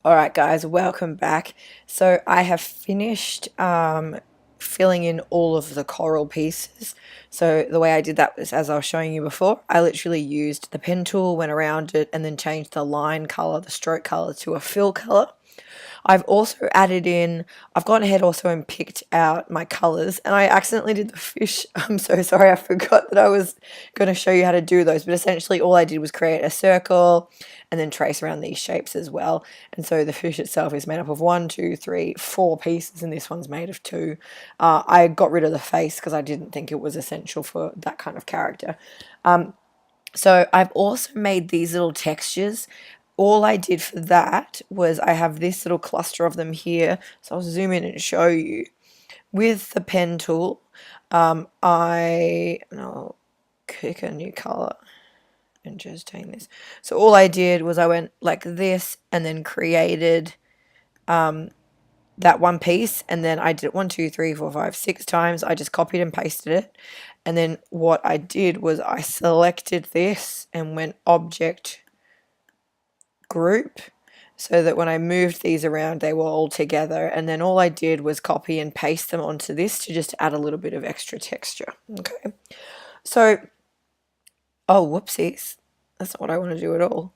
Alright guys, welcome back. So I have finished filling in all of the coral pieces. So the way I did that was, as I was showing you before, I literally used the pen tool, went around it, and then changed the line color, the stroke color, to a fill color. I've also added in, I've gone ahead also and picked out my colors, and I accidentally did the fish. I'm so sorry, I forgot that I was going to show you how to do those, but essentially all I did was create a circle and then trace around these shapes as well. And so the fish itself is made up of 1, 2, 3, 4 pieces, and this one's made of 2. I got rid of the face because I didn't think it was essential for that kind of character. So I've also made these little textures. All I did for that was I have this little cluster of them here. So I'll zoom in and show you. With the pen tool, I'll pick a new color and just change this. So all I did was I went like this and then created that one piece, and then I did it 1, 2, 3, 4, 5, 6 times. I just copied and pasted it, and then what I did was I selected this and went object group, so that when I moved these around they were all together, and then all I did was copy and paste them onto this to just add a little bit of extra texture. Okay, so oh whoopsies, that's not what I want to do at all.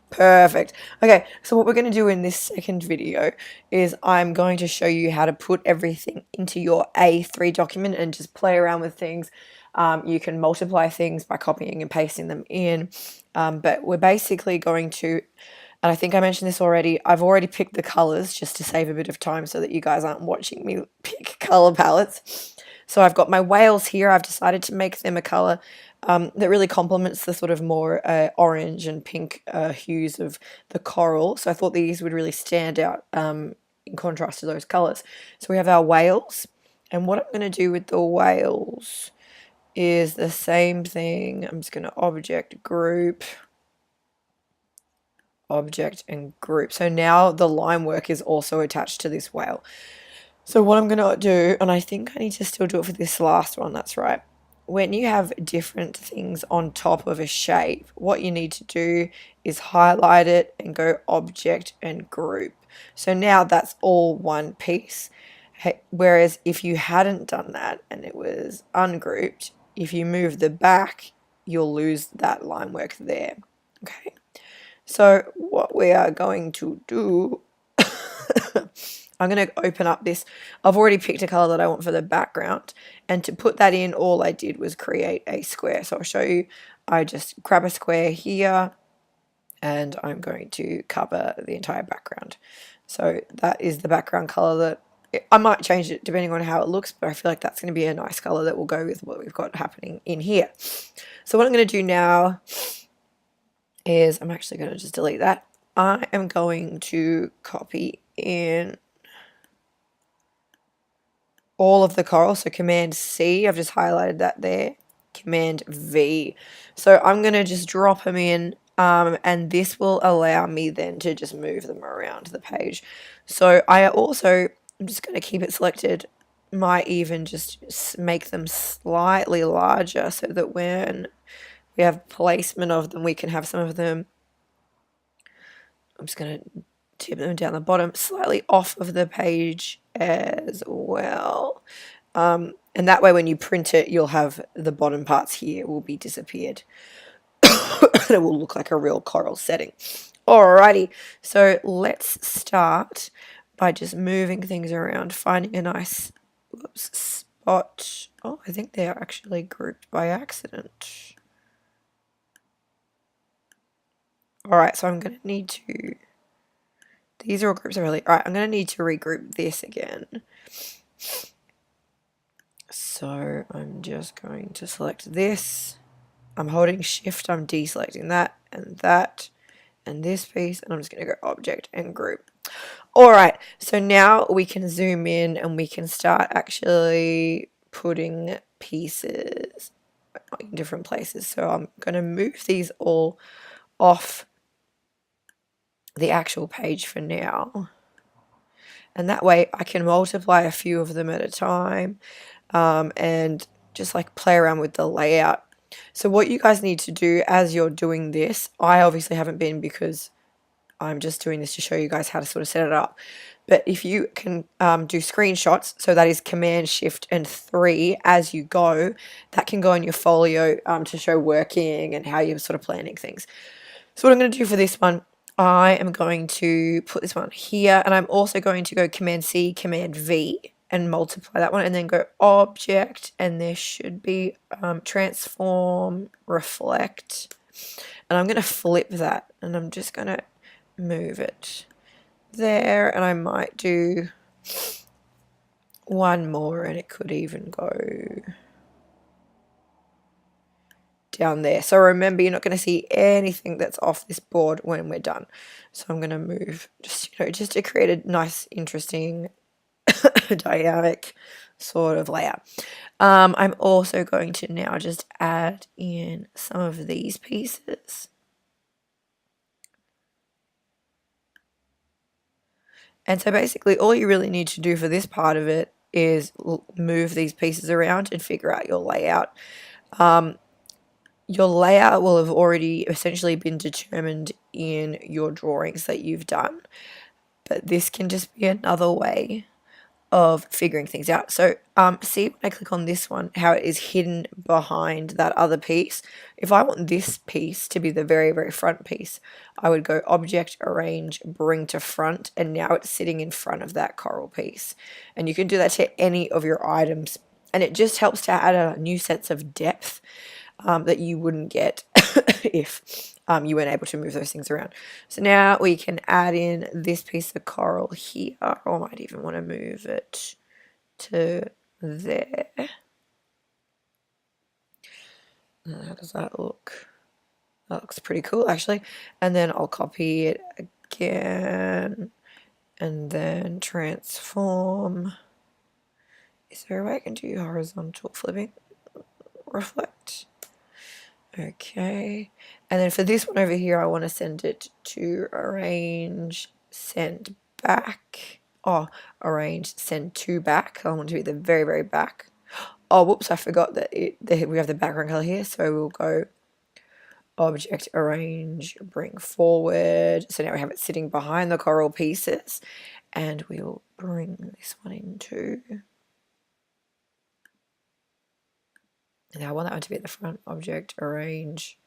Perfect. Okay, so what we're going to do in this second video is I'm going to show you how to put everything into your A3 document and just play around with things. You can multiply things by copying and pasting them in, but we're basically going to, and I think I mentioned this already, I've already picked the colors just to save a bit of time so that you guys aren't watching me pick color palettes. So I've got my whales here. I've decided to make them a color that really complements the sort of more orange and pink hues of the coral. So I thought these would really stand out in contrast to those colors. So we have our whales, and what I'm going to do with the whales is the same thing. I'm just going to object group, object and group. So now the line work is also attached to this whale. So what I'm going to do, and I think I need to still do it for this last one, that's right. When you have different things on top of a shape, what you need to do is highlight it and go object and group. So now that's all one piece. Whereas if you hadn't done that and it was ungrouped, if you move the back, you'll lose that line work there. Okay. So what we are going to do, I'm going to open up this. I've already picked a color that I want for the background, and to put that in, all I did was create a square. So I'll show you. I just grab a square here, and I'm going to cover the entire background. So that is the background color that I might change it depending on how it looks, but I feel like that's going to be a nice color that will go with what we've got happening in here. So what I'm going to do now is I'm actually going to just delete that. I am going to copy in all of the coral. So Command C, I've just highlighted that there. Command V. So I'm going to just drop them in, and this will allow me then to just move them around the page. So I'm just going to keep it selected. Might even just make them slightly larger so that when we have placement of them, we can have some of them. I'm just going to tip them down the bottom, slightly off of the page as well. And that way when you print it, you'll have the bottom parts here will be disappeared. It will look like a real coral setting. Alrighty, so let's start by just moving things around, finding a nice spot. Oh, I think they are actually grouped by accident. Alright, so I'm going to need to, these are all groups already. Alright, I'm going to need to regroup this again. So I'm just going to select this. I'm holding shift, I'm deselecting that and this piece, and I'm just going to go object and group. Alright, so now we can zoom in and we can start actually putting pieces in different places. So I'm going to move these all off the actual page for now, and that way I can multiply a few of them at a time, and just like play around with the layout. So what you guys need to do as you're doing this, I obviously haven't been because I'm just doing this to show you guys how to sort of set it up. But if you can do screenshots, so that is Command Shift and 3 as you go, that can go in your folio to show working and how you're sort of planning things. So what I'm going to do for this one, I am going to put this one here, and I'm also going to go Command C, Command V, and multiply that one, and then go Object, and there should be Transform, Reflect, and I'm going to flip that, and I'm just going to move it there, and I might do one more, and it could even go down there. So remember, you're not going to see anything that's off this board when we're done. So I'm going to move just to create a nice, interesting, dynamic sort of layout. I'm also going to now just add in some of these pieces. And so basically all you really need to do for this part of it is move these pieces around and figure out your layout. Your layout will have already essentially been determined in your drawings that you've done, but this can just be another way of figuring things out. So see when I click on this one, how it is hidden behind that other piece. If I want this piece to be the very, very front piece, I would go Object, Arrange, Bring to Front, and now it's sitting in front of that coral piece. And you can do that to any of your items, and it just helps to add a new sense of depth that you wouldn't get if you weren't able to move those things around. So now we can add in this piece of coral here, or I might even want to move it to there. How does that look? That looks pretty cool actually. And then I'll copy it again and then transform. Is there a way I can do horizontal flipping? Reflect. Okay, and then for this one over here, I want to send it to Arrange, Send Back. Oh, Arrange, Send to Back. I want to be the very, very back. Oh, whoops, I forgot that we have the background color here, so we'll go Object, Arrange, Bring Forward. So now we have it sitting behind the coral pieces, and we'll bring this one in too. And I want that one to be at the front. Object, Arrange,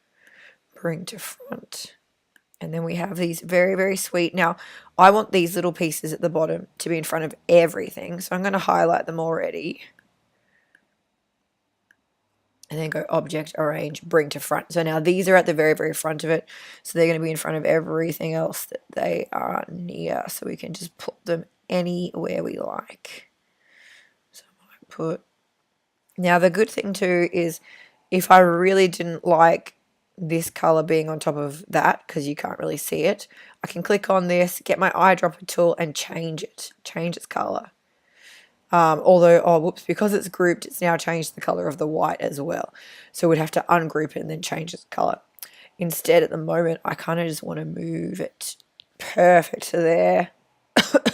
Bring to Front. And then we have these very, very sweet. Now, I want these little pieces at the bottom to be in front of everything. So I'm going to highlight them already. And then go Object, Arrange, Bring to Front. So now these are at the very, very front of it. So they're going to be in front of everything else that they are near. So we can just put them anywhere we like. So I might put... Now the good thing too is if I really didn't like this color being on top of that, because you can't really see it, I can click on this, get my eyedropper tool and change its color. Although, oh whoops, because it's grouped, it's now changed the color of the white as well. So we'd have to ungroup it and then change its color. Instead, at the moment, I kind of just want to move it perfect to there. And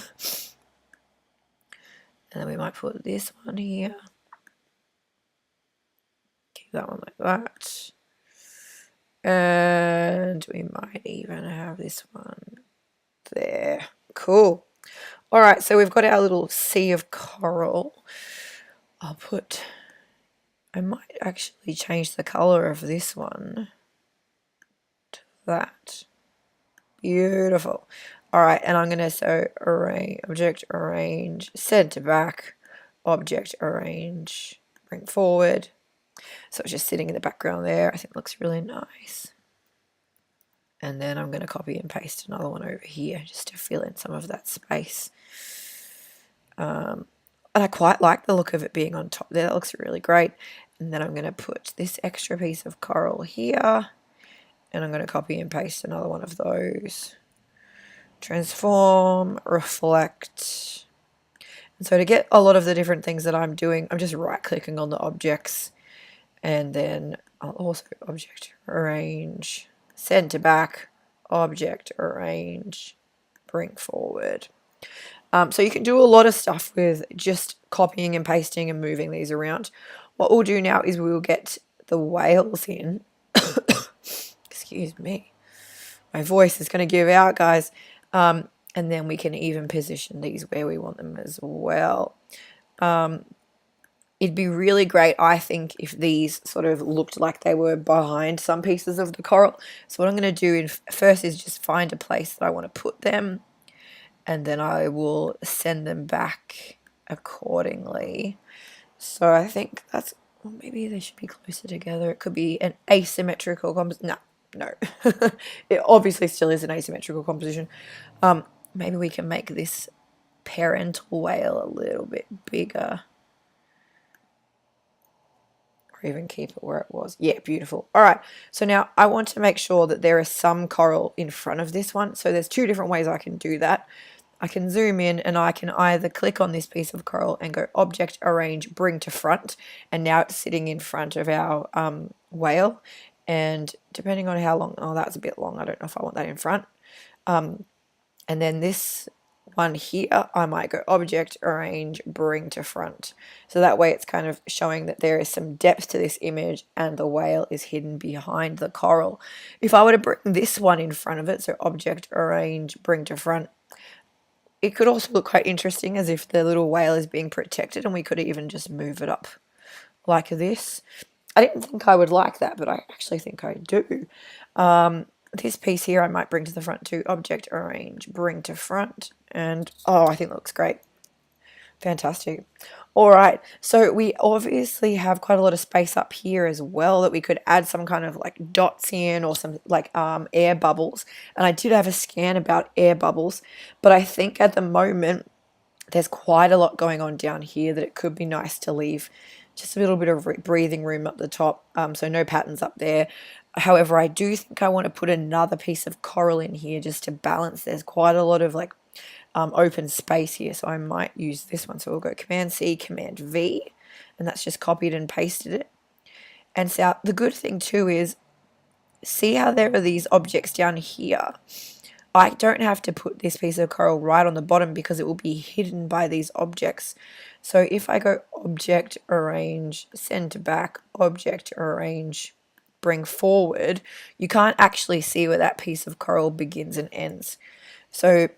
then we might put this one here. Keep that one like that. And we might even have this one there. Cool. All right, so we've got our little sea of coral. I might actually change the color of this one to that. Beautiful. All right, and I'm going to arrange, Object, Arrange, Send to Back, Object, Arrange, Bring Forward. So it's just sitting in the background there. I think it looks really nice. And then I'm going to copy and paste another one over here just to fill in some of that space. And I quite like the look of it being on top there. That looks really great. And then I'm going to put this extra piece of coral here. And I'm going to copy and paste another one of those. Transform, reflect. And so to get a lot of the different things that I'm doing, I'm just right-clicking on the objects. And then I'll also Object, Arrange, Send to Back, Object, Arrange, Bring Forward. So you can do a lot of stuff with just copying and pasting and moving these around. What we'll do now is we'll get the whales in. Excuse me. My voice is going to give out, guys. And then we can even position these where we want them as well. It'd be really great, I think, if these sort of looked like they were behind some pieces of the coral. So what I'm going to do first is just find a place that I want to put them, and then I will send them back accordingly. So I think that's, well, maybe they should be closer together. It could be an asymmetrical composition. No. It obviously still is an asymmetrical composition. Maybe we can make this parental whale a little bit bigger. Or even keep it where it was. Yeah, beautiful. All right, so now I want to make sure that there is some coral in front of this one. So there's two different ways I can do that. I can zoom in and I can either click on this piece of coral and go Object, Arrange, Bring to Front. And now it's sitting in front of our whale. And depending on how long, oh, that's a bit long. I don't know if I want that in front. And then this one here, I might go Object, Arrange, Bring to Front. So that way it's kind of showing that there is some depth to this image and the whale is hidden behind the coral. If I were to bring this one in front of it, so Object, Arrange, Bring to Front, it could also look quite interesting as if the little whale is being protected, and we could even just move it up like this. I didn't think I would like that, but I actually think I do. This piece here I might bring to the front too. Object, Arrange, Bring to Front. And, oh, I think that looks great. Fantastic. All right, so we obviously have quite a lot of space up here as well that we could add some kind of like dots in or some like air bubbles. And I did have a scan about air bubbles, but I think at the moment there's quite a lot going on down here that it could be nice to leave just a little bit of breathing room up the top, so no patterns up there. However, I do think I want to put another piece of coral in here just to balance. There's quite a lot of like open space here, so I might use this one. So we'll go Command C, Command V, and that's just copied and pasted it. And so the good thing too is, see how there are these objects down here? I don't have to put this piece of coral right on the bottom because it will be hidden by these objects. So if I go Object, Arrange, Send to Back, Object, Arrange, Bring Forward, you can't actually see where that piece of coral begins and ends. So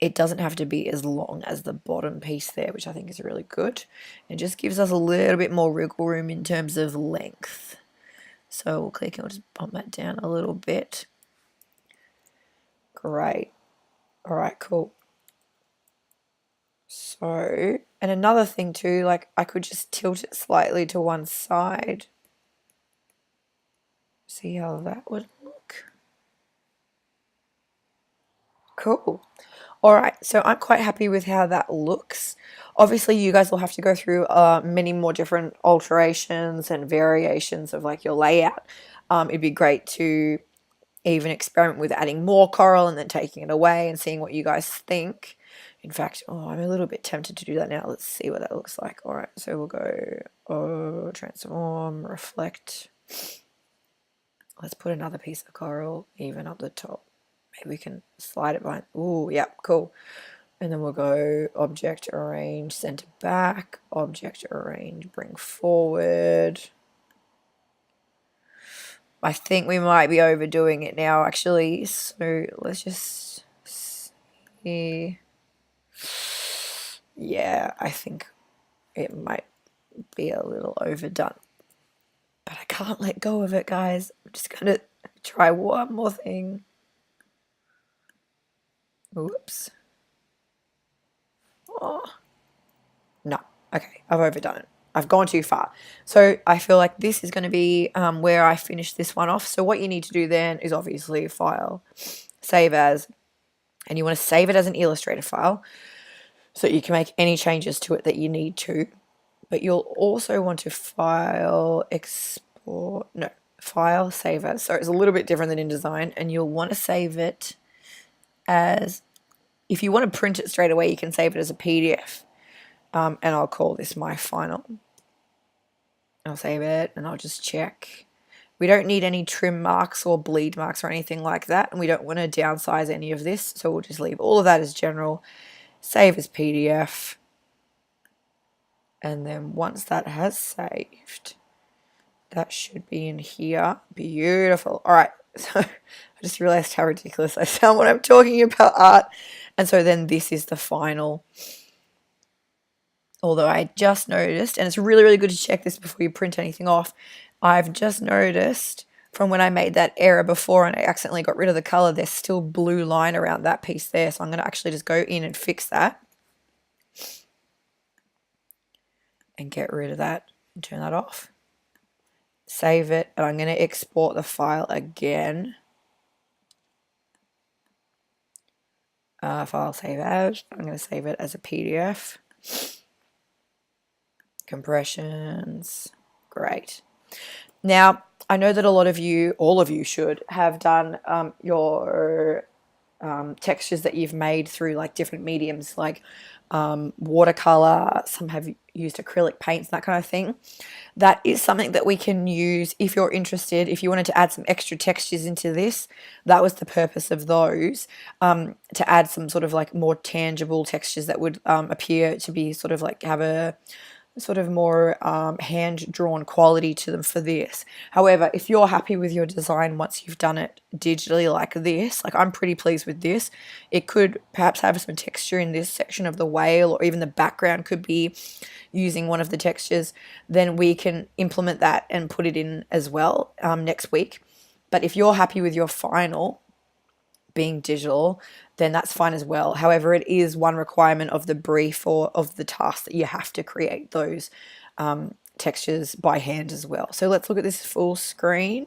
it doesn't have to be as long as the bottom piece there, which I think is really good. It just gives us a little bit more wiggle room in terms of length. So we'll click and we'll just bump that down a little bit. Great. All right, cool. So, and another thing too, like I could just tilt it slightly to one side. See how that would look. Cool. All right, so I'm quite happy with how that looks. Obviously, you guys will have to go through many more different alterations and variations of like your layout. It'd be great to even experiment with adding more coral and then taking it away and seeing what you guys think. In fact, oh, I'm a little bit tempted to do that now. Let's see what that looks like. All right, so we'll go transform, reflect. Let's put another piece of coral even up the top. Maybe we can slide it behind. Oh, yeah, cool. And then we'll go Object, Arrange, Center Back, Object, Arrange, Bring Forward. I think we might be overdoing it now, actually. So let's just see. Yeah, I think it might be a little overdone. But I can't let go of it, guys. I'm just going to try one more thing. Whoops. Oh. No. Okay, I've overdone it. I've gone too far. So I feel like this is going to be where I finish this one off. So what you need to do then is obviously File, Save As, and you want to save it as an Illustrator file so you can make any changes to it that you need to. But you'll also want to File, Export, no, File, Save As. So it's a little bit different than InDesign, and you'll want to save it as, if you want to print it straight away, you can save it as a PDF. And I'll call this my final. I'll save it and I'll just check. We don't need any trim marks or bleed marks or anything like that, and we don't want to downsize any of this, so we'll just leave all of that as general. Save as PDF. And then once that has saved, that should be in here. Beautiful. All right. So I just realized how ridiculous I sound when I'm talking about art. And so then this is the final. Although I just noticed, and it's really, really good to check this before you print anything off, I've just noticed from when I made that error before and I accidentally got rid of the color, there's still blue line around that piece there. So I'm going to actually just go in and fix that and get rid of that and turn that off. Save it, and I'm going to export the file again. File save as. I'm going to save it as a PDF. Compressions. Great. Now, I know that a lot of you, all of you should, have done your textures that you've made through like different mediums like watercolor. Some have used acrylic paints, that kind of thing. That is something that we can use if you're interested. If you wanted to add some extra textures into this, that was the purpose of those, to add some sort of like more tangible textures that would appear to be sort of like have a sort of more hand-drawn quality to them for this. However, if you're happy with your design once you've done it digitally like this, like I'm pretty pleased with this, it could perhaps have some texture in this section of the whale, or even the background could be using one of the textures, then we can implement that and put it in as well next week. But if you're happy with your final being digital, then that's fine as well. However, it is one requirement of the brief or of the task that you have to create those textures by hand as well. So let's look at this full screen.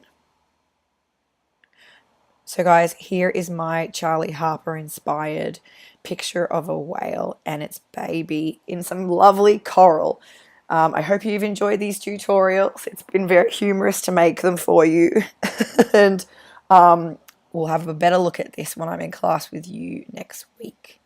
So guys, here is my Charlie Harper inspired picture of a whale and its baby in some lovely coral. I hope you've enjoyed these tutorials. It's been very humorous to make them for you. And we'll have a better look at this when I'm in class with you next week.